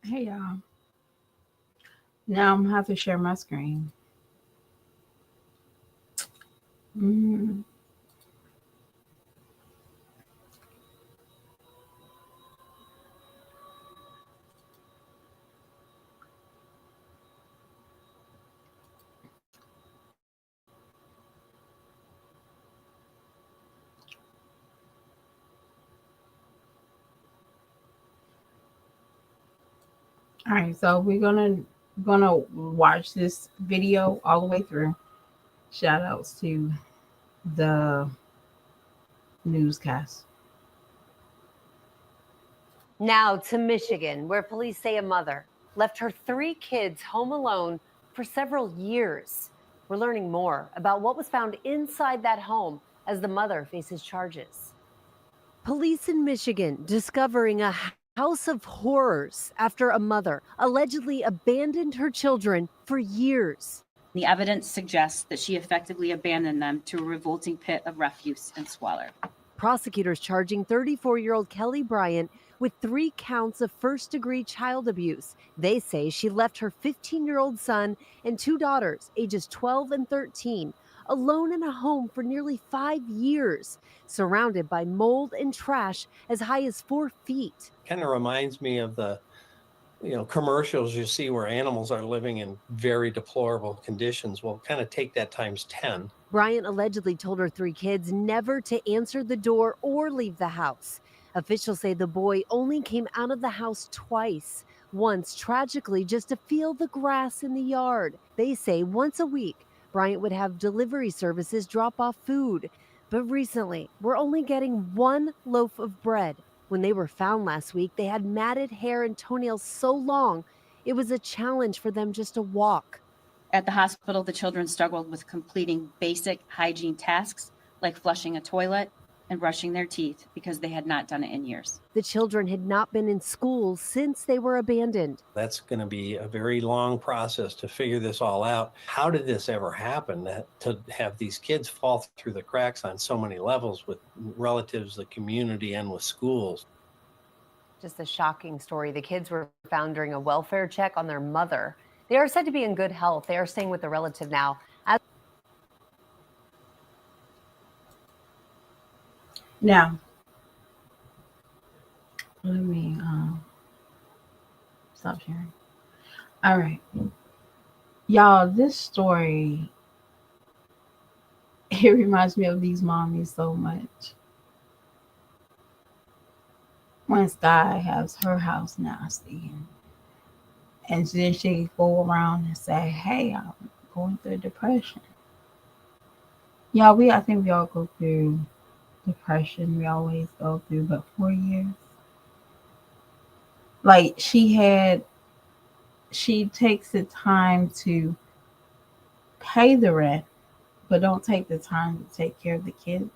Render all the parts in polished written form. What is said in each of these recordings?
Hey y'all. Now I'm gonna have to share my screen. Mm. All right, so we're gonna watch this video all the way through. Shout outs to the newscast. Now to Michigan, where police say a mother left her 3 kids home alone for several years. We're learning more about what was found inside that home as the mother faces charges. Police in Michigan discovering a house of horrors after a mother allegedly abandoned her children for years. The evidence suggests that she effectively abandoned them to a revolting pit of refuse and squalor. Prosecutors charging 34-year-old Kelly Bryant with 3 counts of first-degree child abuse. They say she left her 15-year-old son and 2 daughters, ages 12 and 13, alone in a home for nearly 5 years, surrounded by mold and trash as high as 4 feet. Kind of reminds me of the commercials you see where animals are living in very deplorable conditions. Well, kind of take that times 10. Bryant allegedly told her 3 kids never to answer the door or leave the house. Officials say the boy only came out of the house twice, once tragically just to feel the grass in the yard. They say once a week, Bryant would have delivery services drop off food. But recently, we're only getting 1 loaf of bread. When they were found last week, they had matted hair and toenails so long, it was a challenge for them just to walk. At the hospital, the children struggled with completing basic hygiene tasks like flushing a toilet and brushing their teeth because they had not done it in years. The children had not been in school since they were abandoned. That's going to be a very long process to figure this all out. How did this ever happen, to have these kids fall through the cracks on so many levels with relatives, the community, and with schools? Just a shocking story. The kids were found during a welfare check on their mother. They are said to be in good health. They are staying with the relative now. Now, let me stop sharing. All right, y'all. This story it reminds me of these mommies so much. When Sky has her house nasty, and then she go around and say, "Hey, I'm going through depression." Y'all, I think we all go through depression. We always go through, but 4 years. Like she takes the time to pay the rent, but don't take the time to take care of the kids.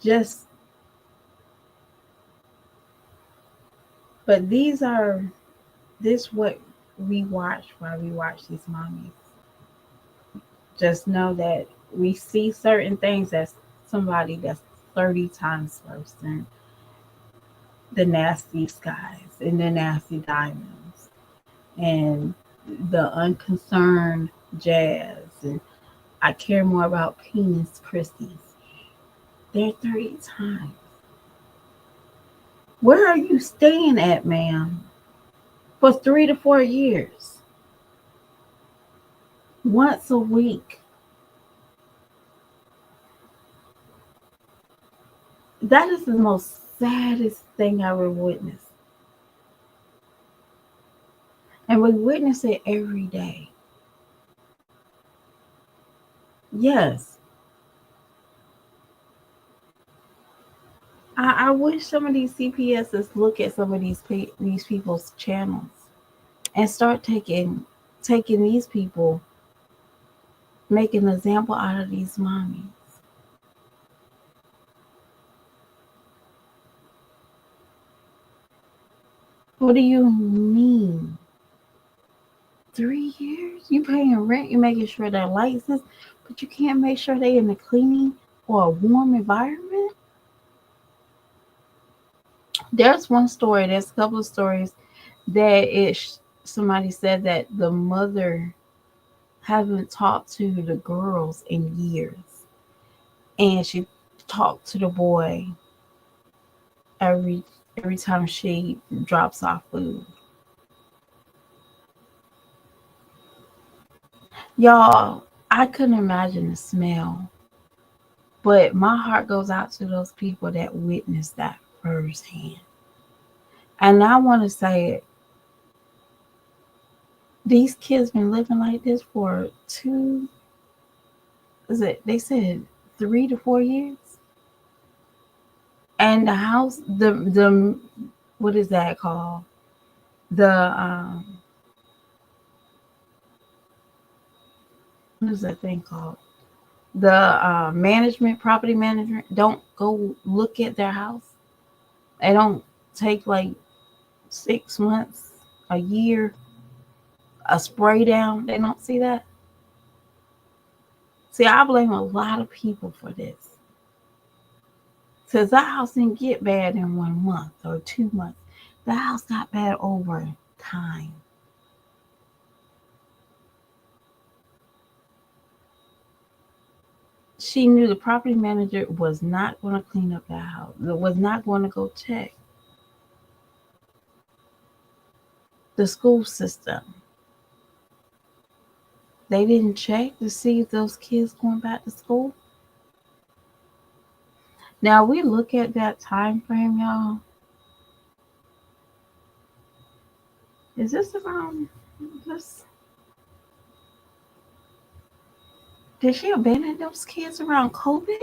Just, but this what we watch while we watch these mommies. Just know that we see certain things as somebody that's 30 times worse than the nasty skies and the nasty diamonds and the unconcerned jazz and I care more about penis Christies. They're 30 times. Where are you staying at, ma'am? For 3 to 4 years. Once a week. That is the most saddest thing I ever witnessed. And we witness it every day. Yes. I wish some of these CPSs look at some of these people's channels and start taking these people, make an example out of these mommies. What do you mean? 3 years? You paying rent, you making sure their license, but you can't make sure they in the cleaning or a warm environment. There's one story, there's a couple of stories that somebody said that the mother haven't talked to the girls in years, and she talked to the boy every every time she drops off food. Y'all, I couldn't imagine the smell, but my heart goes out to those people that witnessed that firsthand. And I want to say, these kids been living like this for is it? They said 3 to 4 years, and the house, the what is that called? The what is that thing called? The management, property management, don't go look at their house. They don't take like 6 months, a year, a spray down. They don't see that. See, I blame a lot of people for this. Says that house didn't get bad in 1 month or 2 months. The house got bad over time. She knew the property manager was not going to clean up that house. Was not going to go check the school system. They didn't check to see if those kids going back to school. Now we look at that time frame, y'all. Is this around this? Did she abandon those kids around COVID?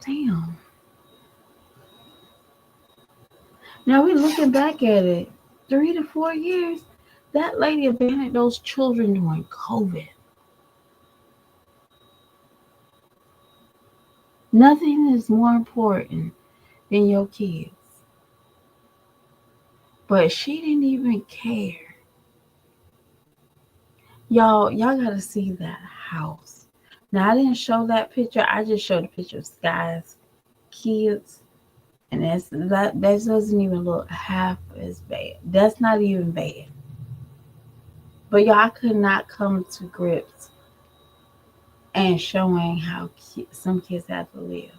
Damn. Now we looking back at it, 3 to 4 years. That lady abandoned those children during COVID. Nothing is more important than your kids. But she didn't even care. Y'all gotta see that house. Now I didn't show that picture. I just showed a picture of Sky's kids. And that doesn't even look half as bad. That's not even bad. But y'all could not come to grips and showing how some kids have to live.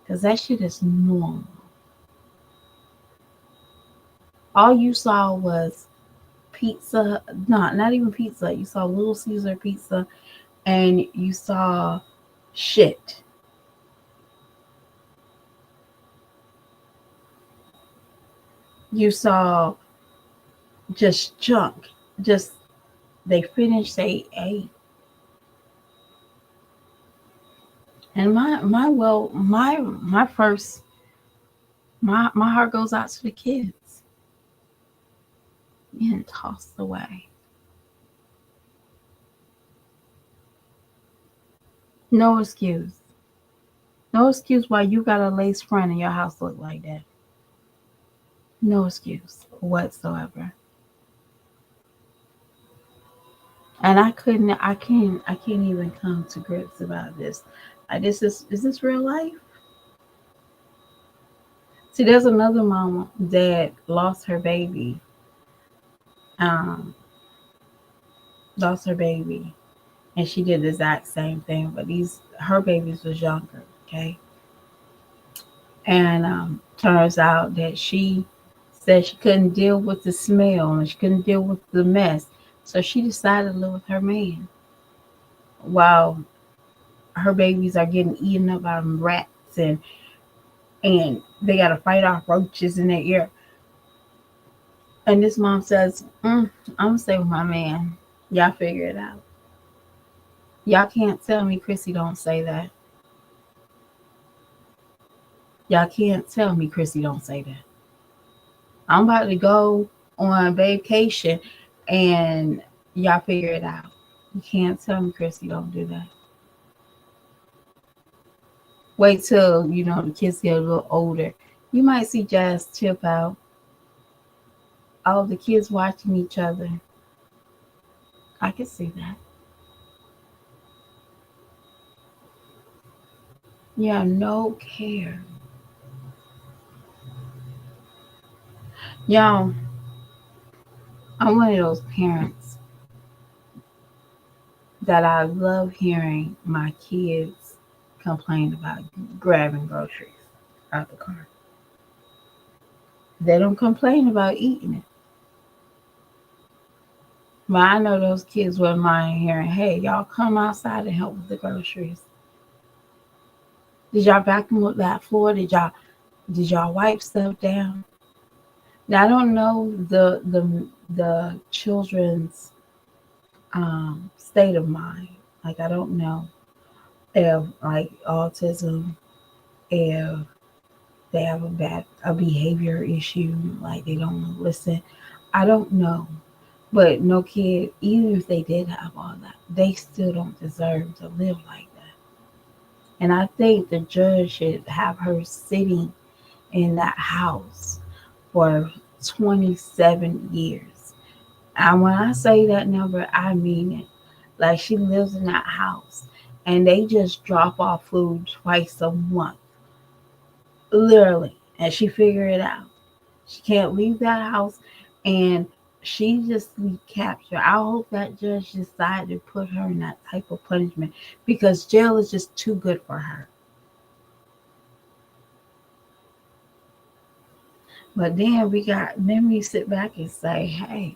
Because that shit is normal. All you saw was pizza. No, not even pizza. You saw Little Caesar pizza and you saw shit. You saw just junk. Just they finished, they ate. And my heart goes out to the kids being tossed away. No excuse. No excuse why you got a lace front and your house look like that. No excuse whatsoever. And I can't even come to grips about this. Is this real life? See, there's another mama that lost her baby. Um, Lost her baby, and she did the exact same thing, but her babies was younger, okay? And turns out that she said she couldn't deal with the smell and she couldn't deal with the mess, so she decided to live with her man while her babies are getting eaten up by rats and they got to fight off roaches in their ear. And this mom says, I'm gonna stay with my man. Y'all figure it out. Y'all can't tell me Chrissy don't say that. Y'all can't tell me Chrissy don't say that. I'm about to go on vacation and y'all figure it out. You can't tell me Chrissy don't do that. Wait till, the kids get a little older. You might see Jazz tip out. All the kids watching each other. I can see that. You have no care. Y'all, I'm one of those parents that I love hearing my kids complain about grabbing groceries out the car. They don't complain about eating it. But I know those kids wouldn't mind hearing, hey, y'all come outside and help with the groceries. Did y'all vacuum up that floor? Did y'all wipe stuff down? Now I don't know the children's state of mind. Like I don't know if like autism, if they have a behavior issue, like they don't listen. I don't know. But no kid, even if they did have all that, they still don't deserve to live like that. And I think the judge should have her sitting in that house for 27 years. And when I say that number, I mean it. Like she lives in that house and they just drop off food twice a month, literally. And she figured it out. She can't leave that house and she just captured. I hope that judge decided to put her in that type of punishment because jail is just too good for her. But then we sit back and say, hey,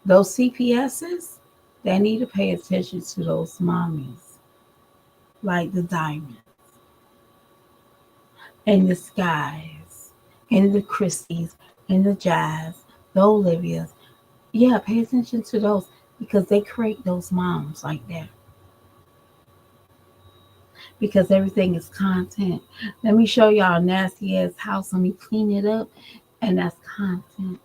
those CPSs, they need to pay attention to those mommies, like the Diamonds and the Skies and the Christies and the Jazz, the Olivias. Yeah, pay attention to those because they create those moms like that because everything is content. Let me show y'all a nasty ass house. Let me clean it up, and that's content.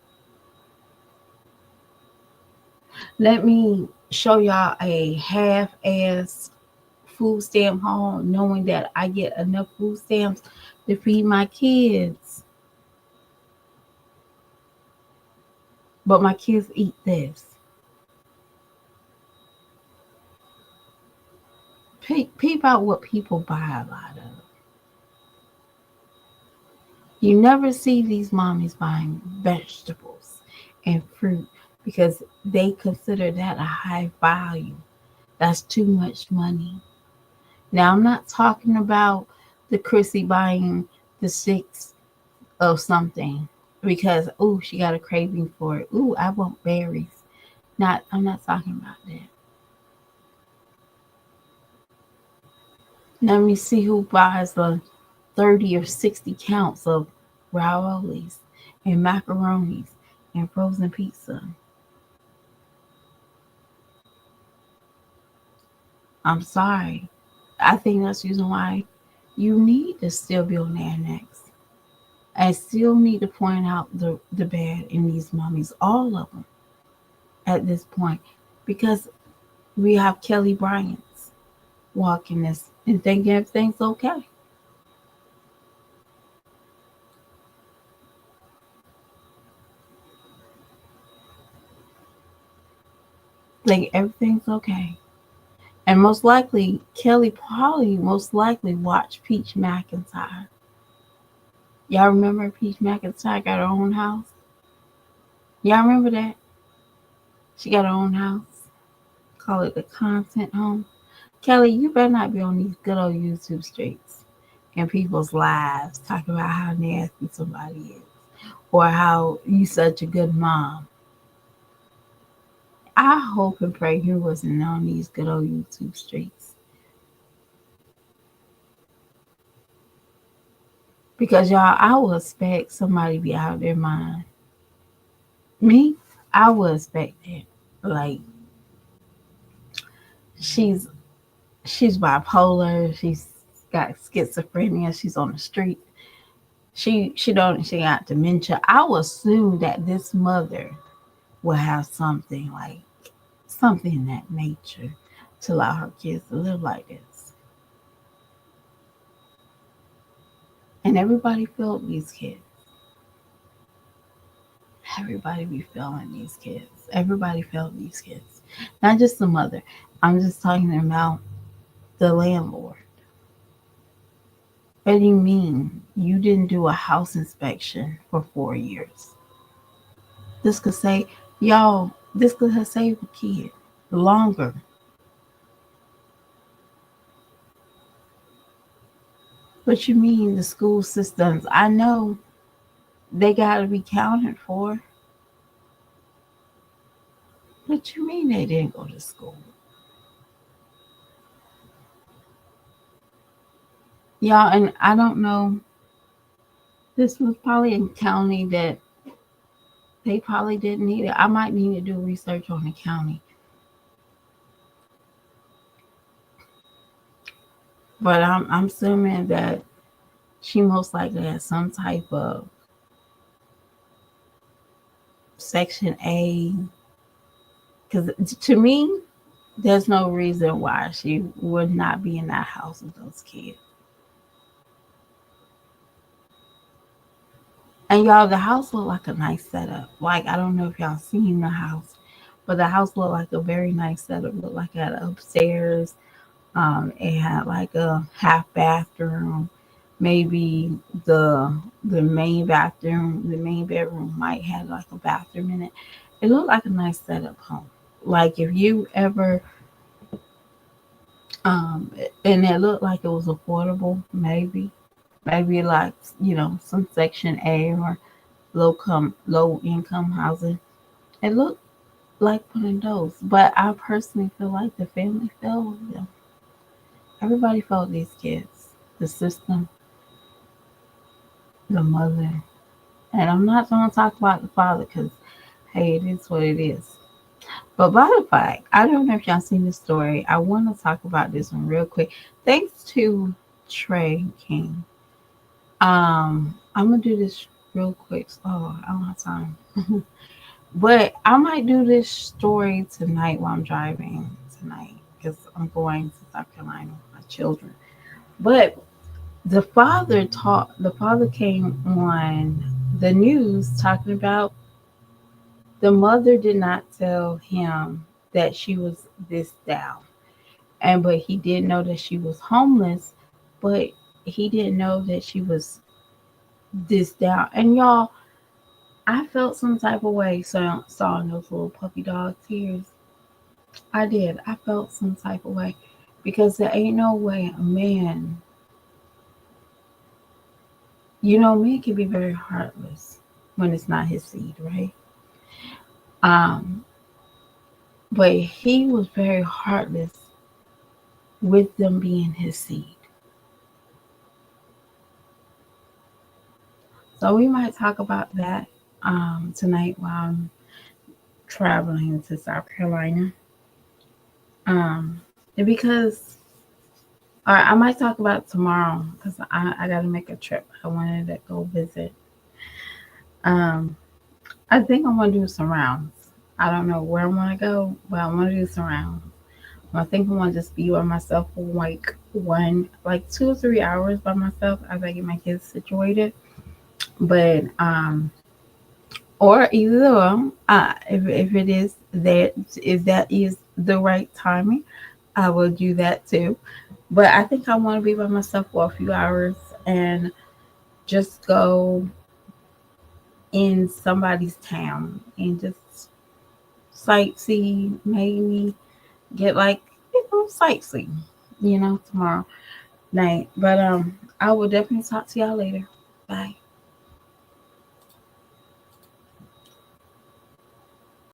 Let me show y'all a half ass food stamp haul, knowing that I get enough food stamps to feed my kids, but my kids eat this. Peep out what people buy a lot of. You never see these mommies buying vegetables and fruit because they consider that a high value. That's too much money. Now, I'm not talking about the Chrissy buying the six of something because, oh, she got a craving for it. Ooh, I want berries. I'm not talking about that. Let me see who buys the 30 or 60 counts of raviolis and macaronis and frozen pizza. I'm sorry. I think that's the reason why you need to still be on their necks. I still need to point out the bad in these mommies, all of them at this point, because we have Kelly Bryant's walking this and thinking everything's okay. Like everything's okay. And most likely, Kelly probably most likely watched Peach McIntyre. Y'all remember Peach McIntyre got her own house? Y'all remember that? She got her own house. Call it the content home. Kelly, you better not be on these good old YouTube streets and people's lives talking about how nasty somebody is or how you such a good mom. I hope and pray you wasn't on these good old YouTube streets. Because y'all, I would expect somebody to be out of their mind. Me, I would expect that. Like she's she's bipolar, she's got schizophrenia, she's on the street. She got dementia. I would assume that this mother will have something like something in that nature to allow her kids to live like this. And everybody felt these kids. Everybody be feeling these kids. Everybody felt these kids. Not just the mother. I'm just talking about the landlord. What do you mean you didn't do a house inspection for 4 years? This could say, y'all, this could have saved a kid longer. What you mean the school systems? I know they got to be counted for. What you mean they didn't go to school? Y'all, and I don't know. This was probably a county that they probably didn't need it. I might need to do research on the county. But I'm assuming that she most likely has some type of Section A. Because to me, there's no reason why she would not be in that house with those kids. And y'all, the house looked like a nice setup. Like, I don't know if y'all seen the house, but the house looked like a very nice setup. Looked like it had upstairs. It had like a half bathroom. Maybe the main bathroom, the main bedroom might have like a bathroom in it. It looked like a nice setup home. Like if you ever and it looked like it was affordable, maybe like some Section A or low income housing. It looked like one of those, but I personally feel like the family failed them. Everybody failed these kids, the system, the mother, and I'm not going to talk about the father because hey, it is what it is. But by the fact, I don't know if y'all seen this story. I want to talk about this one real quick. Thanks to Trey King. I'm gonna do this real quick. Oh, I don't have time. But I might do this story tonight while I'm driving tonight because I'm going to South Carolina with my children. But the father came on the news talking about the mother did not tell him that she was this down. But he did know that she was homeless, but he didn't know that she was this down. And y'all, I felt some type of way saw those little puppy dog tears. I did. I felt some type of way because there ain't no way a man, men can be very heartless when it's not his seed, right? Um, but he was very heartless with them being his seed. So we might talk about that tonight while I'm traveling to South Carolina. Um, because or I might talk about it tomorrow because I got to make a trip. I wanted to go visit. Um, I think I'm gonna do some rounds. I don't know where I want to go, but I want to do some rounds. I think I want to just be by myself for like 2 or 3 hours by myself as I get my kids situated. But or either if it is that if that is the right timing, I will do that too. But I think I want to be by myself for a few hours and just go in somebody's town and just sightsee, maybe get like sightsee, tomorrow night. But I will definitely talk to y'all later. Bye.